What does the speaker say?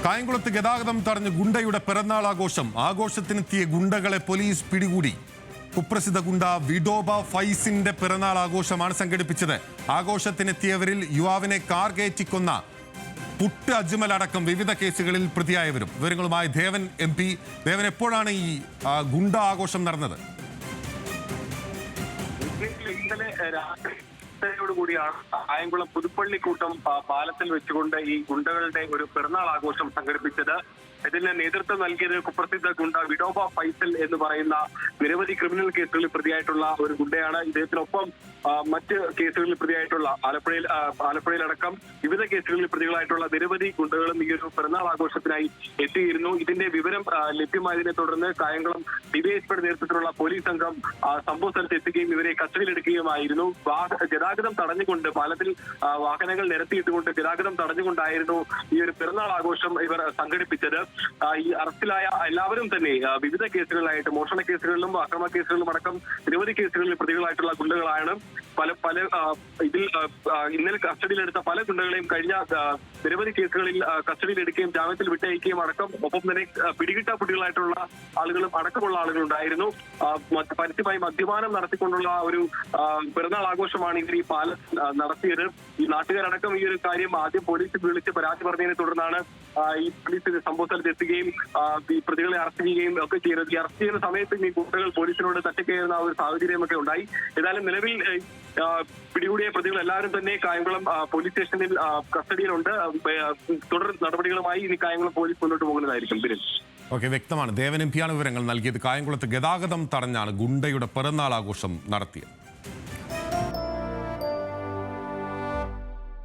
കായംകുളത്ത് ഗതാഗതം തടഞ്ഞ് ഗുണ്ടയുടെ പിറന്നാൾ ആഘോഷത്തിനെത്തിയ ഗുണ്ടകളെ പോലീസ് പിടികൂടി. കുപ്രസിദ്ധ ഗുണ്ട വിഡോബ ഫൈസിന്റെ പിറന്നാൾ ആഘോഷമാണ് സംഘടിപ്പിച്ചത്. ആഘോഷത്തിനെത്തിയവരിൽ യുവാവിനെ കാർ കയറ്റിക്കൊന്ന പുട്ട് അജ്മൽ അടക്കം വിവിധ കേസുകളിൽ പ്രതിയായവരും. വിവരങ്ങളുമായി ദേവൻ MP. ദേവൻ, എപ്പോഴാണ് ഈ ഗുണ്ട ആഘോഷം നടന്നത്? ഇന്നലെ രാത്രിയോടുകൂടിയാണ് കായംകുളം പുതുപ്പള്ളിക്കൂട്ടം പാലത്തിൽ വെച്ചുകൊണ്ട് ഈ ഗുണ്ടകളുടെ ഒരു പിറന്നാൾ ആഘോഷം സംഘടിപ്പിച്ചത്. ഇതിന് നേതൃത്വം നൽകിയത് കുപ്രസിദ്ധ ഗുണ്ട വിഡോബ ഫൈസൽ എന്ന് പറയുന്ന നിരവധി ക്രിമിനൽ കേസുകളിൽ പ്രതിയായിട്ടുള്ള ഒരു ഗുണ്ടയാണ്. ഇദ്ദേഹത്തിനൊപ്പം മറ്റ് കേസുകളിൽ പ്രതിയായിട്ടുള്ള ആലപ്പുഴയിലടക്കം വിവിധ കേസുകളിൽ പ്രതികളായിട്ടുള്ള നിരവധി ഗുണ്ടകളും ഈ ഒരു പിറന്നാൾ ആഘോഷത്തിനായി എത്തിയിരുന്നു. ഇതിന്റെ വിവരം ലഭ്യമായതിനെ തുടർന്ന് കായംകുളം DYSPയുടെ നേതൃത്വത്തിലുള്ള പോലീസ് സംഘം സംഭവ സ്ഥലത്ത് എത്തുകയും ഇവരെ കസ്റ്റഡിയിലെടുക്കുകയുമായിരുന്നു. ഗതാഗതം തടഞ്ഞുകൊണ്ട് പാലത്തിൽ വാഹനങ്ങൾ നിരത്തിയിട്ടുകൊണ്ട് ഗതാഗതം തടഞ്ഞുകൊണ്ടായിരുന്നു ഈ ഒരു പിറന്നാൾ ആഘോഷം ഇവർ സംഘടിപ്പിച്ചത്. ഈ അറസ്റ്റിലായ എല്ലാവരും തന്നെ വിവിധ കേസുകളിലായിട്ട് മോഷണ കേസുകളിലും അക്രമ കേസുകളിലും അടക്കം നിരവധി കേസുകളിൽ പ്രതികളായിട്ടുള്ള ഗുണ്ടകളാണ്. ഇതിൽ ഇന്നലെ കസ്റ്റഡിയിലെടുത്ത പല ഗുണ്ടകളെയും കഴിഞ്ഞ നിരവധി കേസുകളിൽ കസ്റ്റഡിയിലെടുക്കുകയും ജാമ്യത്തിൽ വിട്ടയക്കുകയും അടക്കം ഒപ്പം തന്നെ പിടികിട്ട കുട്ടികളായിട്ടുള്ള ആളുകളും അടക്കമുള്ള ആളുകളുണ്ടായിരുന്നു. പരസ്യമായി മദ്യപാനം നടത്തിക്കൊണ്ടുള്ള ഒരു പിറന്നാൾ ആഘോഷമാണ് ഇവർ ഈ പാലം നടത്തിയത്. ഈ നാട്ടുകാരടക്കം ഈ ഒരു കാര്യം ആദ്യം പോലീസിൽ വിളിച്ച് പരാതി പറഞ്ഞതിനെ തുടർന്നാണ് ഈ പോലീസ് സംഭവ സ്ഥലത്ത് എത്തുകയും ഈ പ്രതികളെ അറസ്റ്റ് ചെയ്യുകയും ഒക്കെ ചെയ്യുന്നത്. ഈ അറസ്റ്റ് ചെയ്യുന്ന സമയത്ത് ഈ ഗുണ്ടകൾ പോലീസിനോട് തട്ടിക്കയറുന്ന ഒരു സാഹചര്യമൊക്കെ ഉണ്ടായി. ഏതായാലും നിലവിൽ പിടികൂടിയ പ്രതികൾ എല്ലാവരും തന്നെ കായംകുളം പോലീസ് സ്റ്റേഷനിൽ കസ്റ്റഡിയിലുണ്ട്. തുടർ നടപടികളുമായി ഇനി കായംകുളം പോലീസ് മുന്നോട്ട് പോകുന്നതായിരിക്കും. ഓക്കെ, വ്യക്തമാണ്. ദേവൻ MP ആണ് വിവരങ്ങൾ നൽകിയത്. കായംകുളത്ത് ഗതാഗതം തടഞ്ഞാണ് ഗുണ്ടയുടെ പിറന്നാൾ ആഘോഷം നടത്തിയത്.